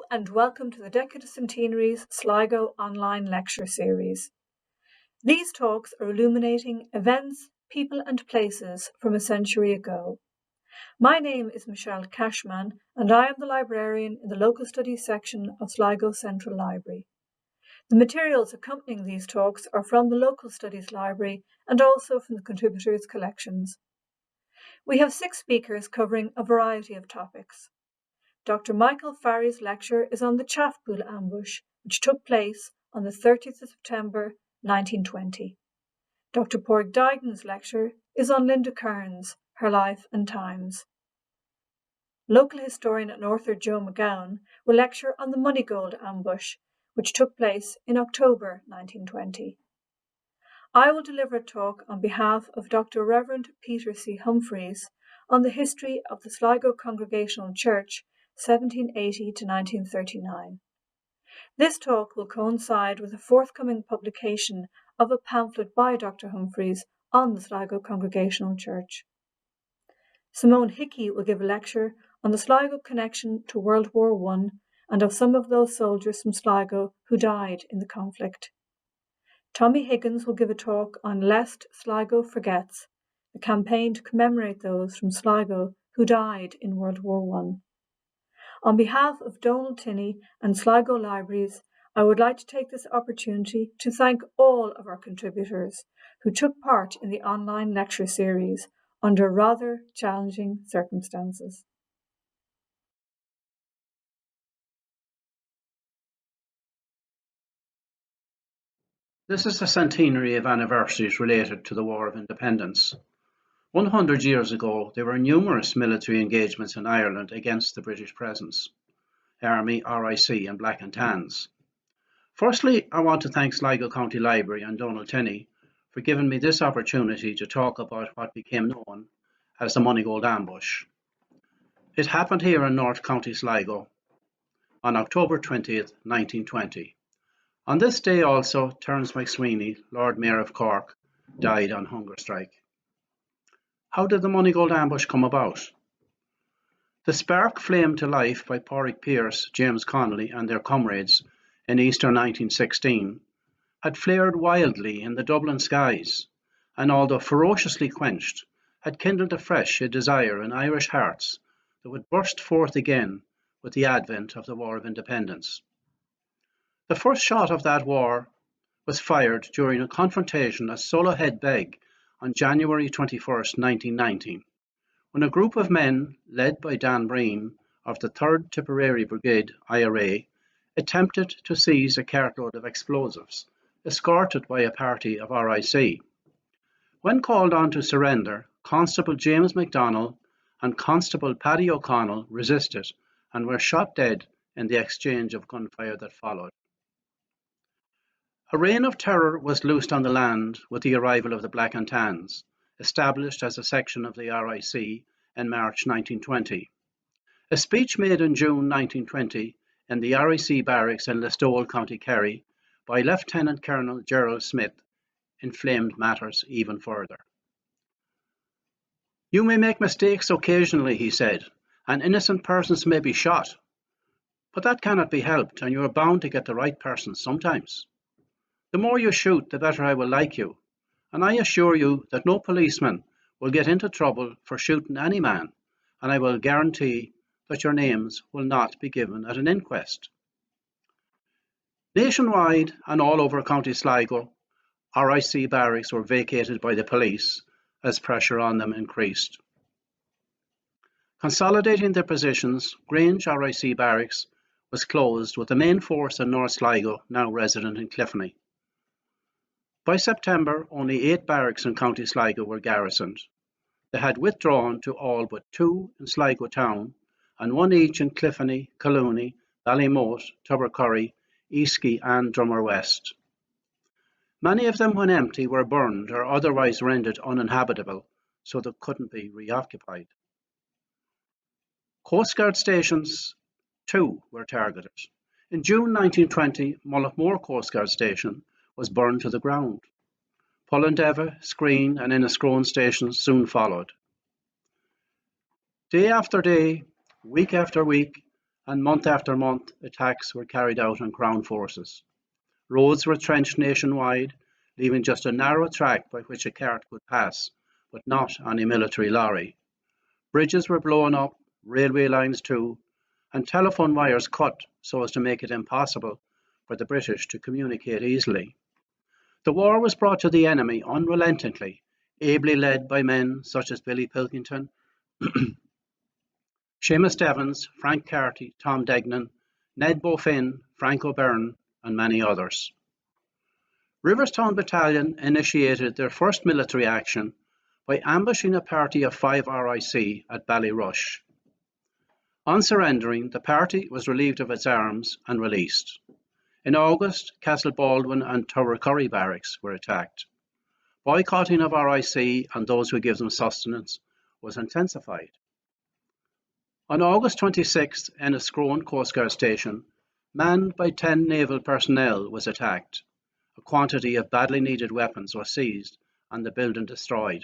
and welcome to the Decade of Centenaries Sligo online lecture series. These talks are illuminating events, people and places from a century ago. My name is Michelle Cashman and I am the librarian in the Local Studies section of Sligo Central Library. The materials accompanying these talks are from the Local Studies Library and also from the contributors' collections. We have 6 speakers covering a variety of topics. Dr. Michael Farry's lecture is on the Chaffpool ambush, which took place on the 30th of September 1920. Dr. Porg Dyden's lecture is on Linda Kearns, her life and times. Local historian and author Joe McGowan will lecture on the Moneygold Ambush, which took place in October 1920. I will deliver a talk on behalf of Dr. Reverend Peter C. Humphreys on the history of the Sligo Congregational Church 1780 to 1939. This talk will coincide with a forthcoming publication of a pamphlet by Dr. Humphreys on the Sligo Congregational Church. Simone Hickey will give a lecture on the Sligo connection to World War I and of some of those soldiers from Sligo who died in the conflict. Tommy Higgins will give a talk on Lest Sligo Forgets, the campaign to commemorate those from Sligo who died in World War I. On behalf of Donald Tinney and Sligo Libraries, I would like to take this opportunity to thank all of our contributors who took part in the online lecture series under rather challenging circumstances. This is the centenary of anniversaries related to the War of Independence. 100 years ago, there were numerous military engagements in Ireland against the British presence, Army, RIC and Black and Tans. Firstly, I want to thank Sligo County Library and Donald Tinney for giving me this opportunity to talk about what became known as the Moneygold Ambush. It happened here in North County Sligo on October 20th, 1920. On this day also, Terence McSweeney, Lord Mayor of Cork, died on hunger strike. How did the Moneygold Ambush come about? The spark flamed to life by Pádraig Pearse, James Connolly and their comrades in Easter 1916 had flared wildly in the Dublin skies, and although ferociously quenched, had kindled afresh a desire in Irish hearts that would burst forth again with the advent of the War of Independence. The first shot of that war was fired during a confrontation at Solohead Beg on January 21, 1919, when a group of men, led by Dan Breen of the 3rd Tipperary Brigade IRA, attempted to seize a cartload of explosives, escorted by a party of RIC. When called on to surrender, Constable James MacDonald and Constable Paddy O'Connell resisted and were shot dead in the exchange of gunfire that followed. A reign of terror was loosed on the land with the arrival of the Black and Tans, established as a section of the RIC in March 1920. A speech made in June 1920 in the RIC barracks in Listowel, County Kerry, by Lieutenant Colonel Gerald Smith inflamed matters even further. "You may make mistakes occasionally," he said, "and innocent persons may be shot. But that cannot be helped, and you are bound to get the right person sometimes. The more you shoot, the better I will like you, and I assure you that no policeman will get into trouble for shooting any man, and I will guarantee that your names will not be given at an inquest." Nationwide and all over County Sligo, RIC barracks were vacated by the police as pressure on them increased. Consolidating their positions, Grange RIC barracks was closed with the main force in North Sligo now resident in Cliffany. By September, only 8 barracks in County Sligo were garrisoned. They had withdrawn to all but 2 in Sligo town and 1 each in Cliffany, Collooney, Ballymote, Tubbercurry, Easky and Dromard West. Many of them, when empty, were burned or otherwise rendered uninhabitable, so they couldn't be reoccupied. Coastguard stations, too, were targeted. In June 1920, Mullaghmore Coastguard Station was burned to the ground. Pullendeva, Screen and Inniscrone stations soon followed. Day after day, week after week, and month after month attacks were carried out on Crown forces. Roads were trenched nationwide, leaving just a narrow track by which a cart could pass, but not on a military lorry. Bridges were blown up, railway lines too, and telephone wires cut so as to make it impossible for the British to communicate easily. The war was brought to the enemy unrelentingly, ably led by men such as Billy Pilkington, Seamus Devons, Frank Carty, Tom Degnan, Ned Beaufin, Frank O'Byrne, and many others. Riverstown Battalion initiated their first military action by ambushing a party of 5 RIC at Ballyrush. On surrendering, the party was relieved of its arms and released. In August, Castle Baldwin and Turricurry barracks were attacked. Boycotting of RIC and those who give them sustenance was intensified. On August 26th, Enniscrone Coastguard Station, manned by 10 naval personnel, was attacked. A quantity of badly needed weapons was seized and the building destroyed.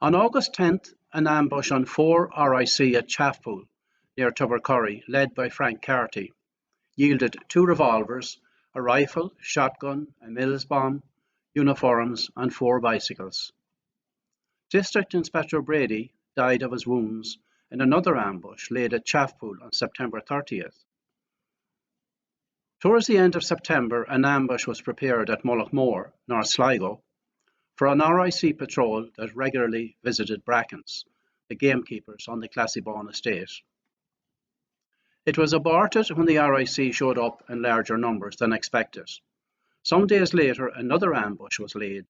On August 10th, an ambush on 4 RIC at Chaffpool, near Turricurry, led by Frank Carty, yielded 2 revolvers, a rifle, shotgun, a Mills bomb, uniforms, and 4 bicycles. District Inspector Brady died of his wounds in another ambush laid at Chaffpool on September 30th. Towards the end of September, an ambush was prepared at Mullaghmore, North Sligo, for an RIC patrol that regularly visited Brackens, the gamekeepers on the Classybone estate. It was aborted when the RIC showed up in larger numbers than expected. Some days later, another ambush was laid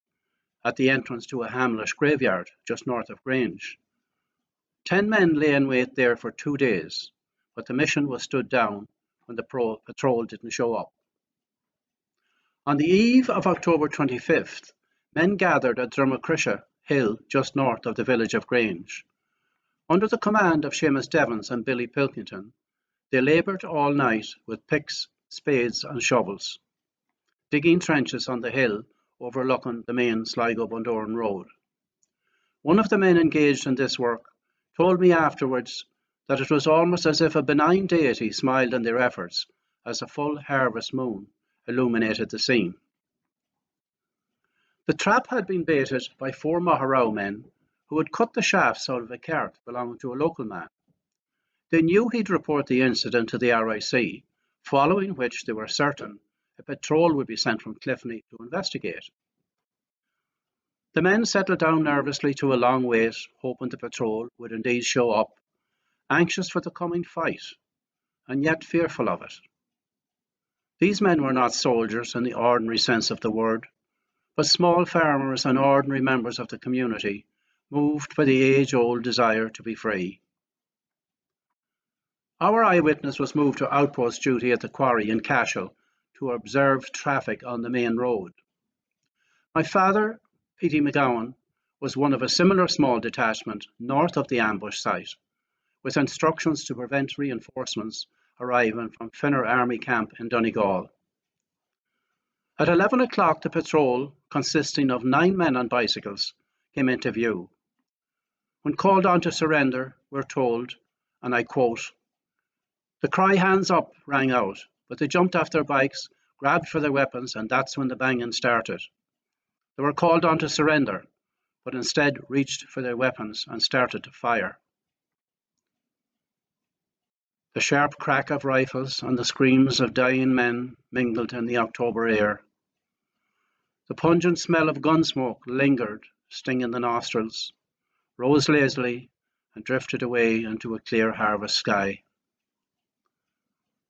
at the entrance to a hamlet graveyard just north of Grange. 10 men lay in wait there for 2 days, but the mission was stood down when the patrol didn't show up. On the eve of October 25th, men gathered at Dromard Hill just north of the village of Grange. Under the command of Seamus Devons and Billy Pilkington, they laboured all night with picks, spades and shovels, digging trenches on the hill overlooking the main Sligo-Bundoran road. One of the men engaged in this work told me afterwards that it was almost as if a benign deity smiled on their efforts as a full harvest moon illuminated the scene. The trap had been baited by 4 Maharao men who had cut the shafts out of a cart belonging to a local man. They knew he'd report the incident to the RIC, following which they were certain a patrol would be sent from Cliffney to investigate. The men settled down nervously to a long wait, hoping the patrol would indeed show up, anxious for the coming fight, and yet fearful of it. These men were not soldiers in the ordinary sense of the word, but small farmers and ordinary members of the community, moved by the age-old desire to be free. Our eyewitness was moved to outpost duty at the quarry in Cashel to observe traffic on the main road. My father, P.T. McGowan, was one of a similar small detachment north of the ambush site, with instructions to prevent reinforcements arriving from Finner Army Camp in Donegal. At 11 o'clock, the patrol, consisting of 9 men on bicycles, came into view. When called on to surrender, we're told, and I quote, "The cry 'hands up' rang out, but they jumped off their bikes, grabbed for their weapons, and that's when the banging started. They were called on to surrender, but instead reached for their weapons and started to fire. The sharp crack of rifles and the screams of dying men mingled in the October air. The pungent smell of gun smoke lingered, stinging the nostrils, rose lazily, and drifted away into a clear harvest sky.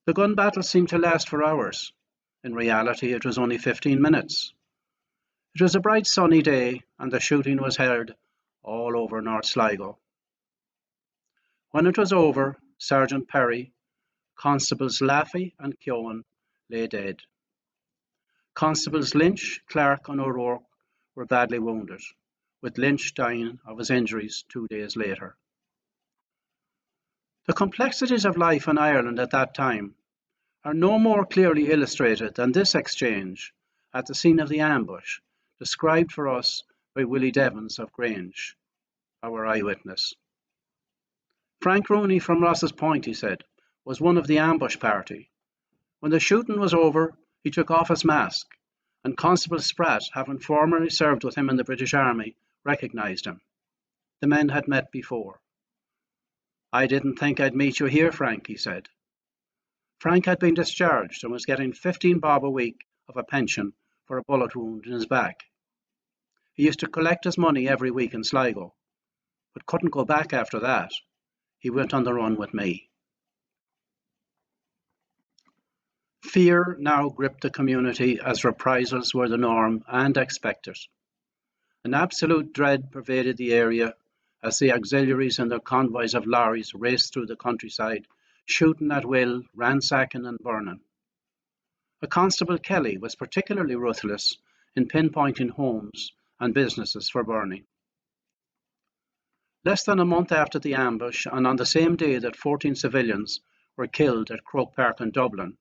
The gun battle seemed to last for hours. In reality, it was only 15 minutes. It was a bright sunny day, and the shooting was heard all over North Sligo. When it was over, Sergeant Perry, Constables Laffey and Keown lay dead. Constables Lynch, Clark and O'Rourke were badly wounded, with Lynch dying of his injuries 2 days later. The complexities of life in Ireland at that time are no more clearly illustrated than this exchange at the scene of the ambush, described for us by Willie Devons of Grange, our eyewitness. Frank Rooney from Ross's Point, he said, was one of the ambush party. When the shooting was over, he took off his mask, and Constable Spratt, having formerly served with him in the British Army, recognised him. The men had met before. "I didn't think I'd meet you here, Frank," he said. Frank had been discharged and was getting 15 bob a week of a pension for a bullet wound in his back. He used to collect his money every week in Sligo, but couldn't go back after that. He went on the run with me. Fear now gripped the community as reprisals were the norm and expected. An absolute dread pervaded the area as the auxiliaries and their convoys of lorries raced through the countryside, shooting at will, ransacking and burning. A Constable Kelly was particularly ruthless in pinpointing homes and businesses for burning. Less than a month after the ambush, and on the same day that 14 civilians were killed at Croke Park in Dublin,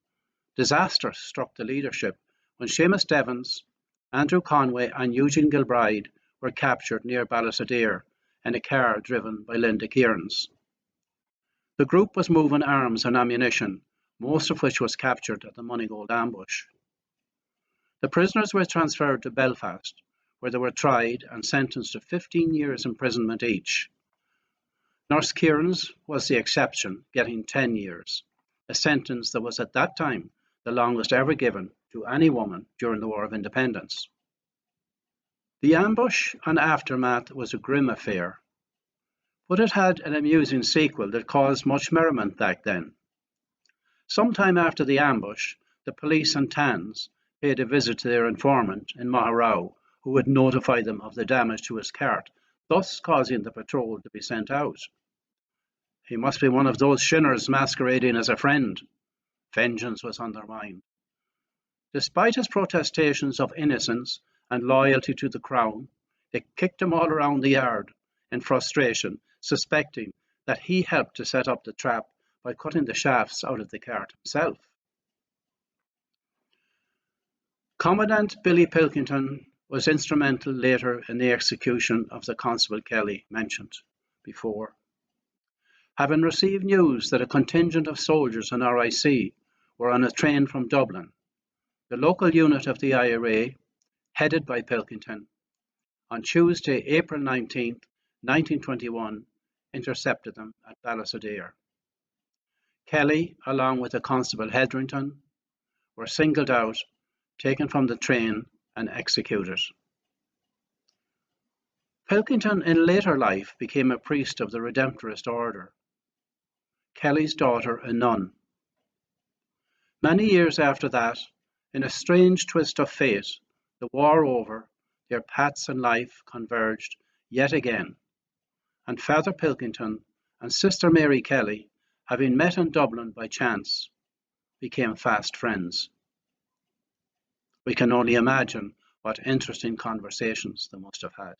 disaster struck the leadership when Seamus Devons, Andrew Conway and Eugene Gilbride were captured near Ballysadare in a car driven by Linda Kearns. The group was moving arms and ammunition, most of which was captured at the Moneygold Ambush. The prisoners were transferred to Belfast, where they were tried and sentenced to 15 years imprisonment each. Nurse Kearns was the exception, getting 10 years, a sentence that was at that time the longest ever given to any woman during the War of Independence. The ambush and aftermath was a grim affair, but it had an amusing sequel that caused much merriment back then. Sometime after the ambush, the police and TANs paid a visit to their informant in Maharow, who would notify them of the damage to his cart, thus causing the patrol to be sent out. He must be one of those shinners masquerading as a friend. Vengeance was on their mind. Despite his protestations of innocence and loyalty to the Crown, they kicked him all around the yard in frustration, suspecting that he helped to set up the trap by cutting the shafts out of the cart himself. Commandant Billy Pilkington was instrumental later in the execution of the Constable Kelly mentioned before. Having received news that a contingent of soldiers and RIC were on a train from Dublin, the local unit of the IRA, headed by Pilkington, on Tuesday, April 19, 1921, intercepted them at Ballysadare. Kelly, along with the Constable Hetherington, were singled out, taken from the train and executed. Pilkington in later life became a priest of the Redemptorist order. Kelly's daughter a nun. Many years after that, in a strange twist of fate, the war over, their paths in life converged yet again, and Father Pilkington and Sister Mary Kelly, having met in Dublin by chance, became fast friends. We can only imagine what interesting conversations they must have had.